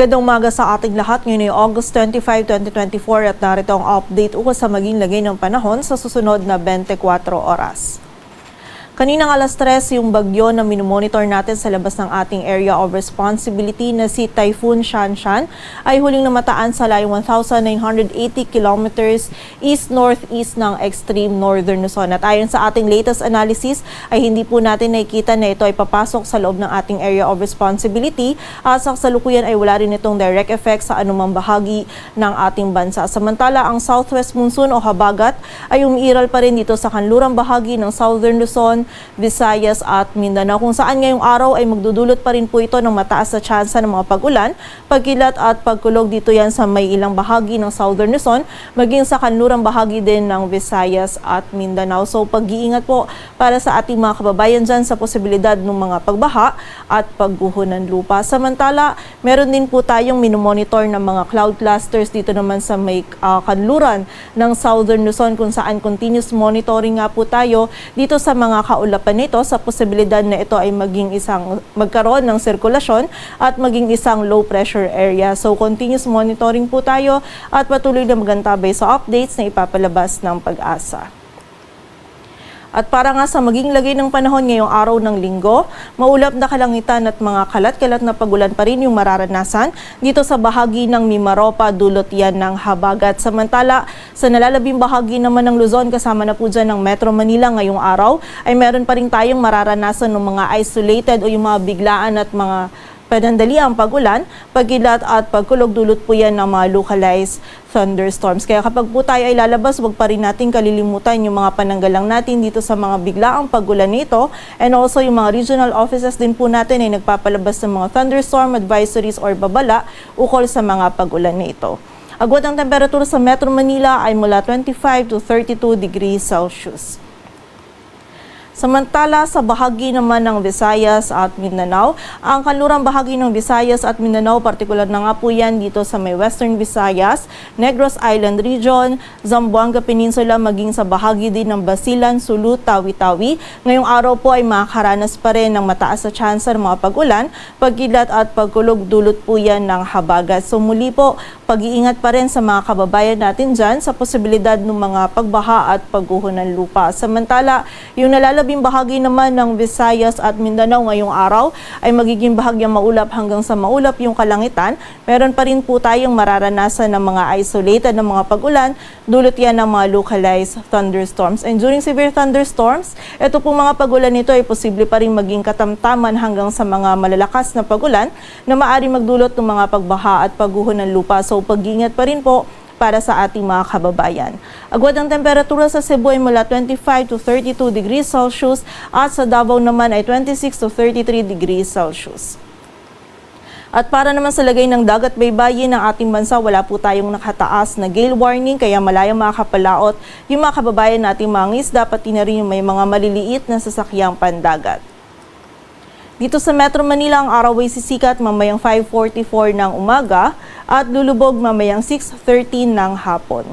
Magandang umaga sa ating lahat. Ngayon ay August 25, 2024 at narito ang update ukol sa maging lagay ng panahon sa susunod na 24 oras. Kaninang alas 3, yung bagyo na minomonitor natin sa labas ng ating area of responsibility na si Typhoon Shanshan ay huling namataan sa layong 1,980 kilometers east-northeast ng extreme northern Luzon. At ayon sa ating latest analysis ay hindi po natin nakikita na ito ay papasok sa loob ng ating area of responsibility at sa kasalukuyan ay wala rin itong direct effect sa anumang bahagi ng ating bansa. Samantala, ang southwest monsoon o habagat ay umiiral pa rin dito sa kanlurang bahagi ng southern Luzon, Visayas at Mindanao, kung saan ngayong araw ay magdudulot pa rin po ito ng mataas na tsansa ng mga pag-ulan, pagkilat at pagkulog dito yan sa may ilang bahagi ng southern Luzon, maging sa kanlurang bahagi din ng Visayas at Mindanao. So pag-iingat po para sa ating mga kababayan dyan sa posibilidad ng mga pagbaha at pagguho ng lupa. Samantala, meron din po tayong minomonitor ng mga cloud clusters dito naman sa may kanluran ng southern Luzon, kung saan continuous monitoring nga po tayo dito sa mga kaulapan nito sa posibilidad na ito ay magkaroon ng sirkulasyon at maging isang low pressure area. So continuous monitoring po tayo at patuloy na magantabay sa updates na ipapalabas ng Pag-asa. At para nga sa maging lagay ng panahon ngayong araw ng linggo, maulap na kalangitan at mga kalat-kalat na pagulan pa rin yung mararanasan dito sa bahagi ng Mimaropa, dulot yan ng habagat. Samantala, sa nalalabing bahagi naman ng Luzon, kasama na po dyan ng Metro Manila ngayong araw, ay meron pa rin tayong mararanasan ng mga isolated o yung mga biglaan at mga panandaliang pag-ulan, pagkilat at pagkulog, dulot po yan ng mga localized thunderstorms. Kaya kapag po tayo ay lalabas, huwag pa rin natin kalilimutan yung mga pananggalang natin dito sa mga biglaang pag-ulan nito, and also yung mga regional offices din po natin ay nagpapalabas ng mga thunderstorm advisories or babala ukol sa mga pag-ulan nito. Agwat ang temperatura sa Metro Manila ay mula 25 to 32 degrees Celsius. Samantala, sa bahagi naman ng Visayas at Mindanao, ang kanlurang bahagi ng Visayas at Mindanao, partikular na nga po yan dito sa may Western Visayas, Negros Island Region, Zamboanga Peninsula, maging sa bahagi din ng Basilan, Sulu, Tawi-Tawi. Ngayong araw po ay makakaranas pa rin ng mataas na tsansa ng mga pag-ulan, pagkilat at pagkulog, dulot po yan ng habagat. So muli po, pag-iingat pa rin sa mga kababayan natin dyan sa posibilidad ng mga pagbaha at pagguho ng lupa. Samantala, yung nalalabing bahagi naman ng Visayas at Mindanao ngayong araw ay magiging bahagyang maulap hanggang sa maulap yung kalangitan. Meron pa rin po tayong mararanasan ng mga isolated na mga pag-ulan, dulot yan ng mga localized thunderstorms. And during severe thunderstorms, ito pong mga pag-ulan nito ay posible pa rin maging katamtaman hanggang sa mga malalakas na pag-ulan na maaari magdulot ng mga pagbaha at pagguho ng lupa. So pag-iingat pa rin po para sa ating mga kababayan. Agwat ang temperatura sa Cebu ay mula 25 to 32 degrees Celsius at sa Davao naman ay 26 to 33 degrees Celsius. At para naman sa lagay ng dagat baybayin ng ating bansa, wala po tayong nakataas na gale warning, kaya malayang makakapalaot yung mga kababayan nating mga isda, pati na rin yung may mga maliliit na sasakyang pandagat. Dito sa Metro Manila, ang araw ay sisikat mamayang 5:44 ng umaga at lulubog mamayang 6:13 ng hapon.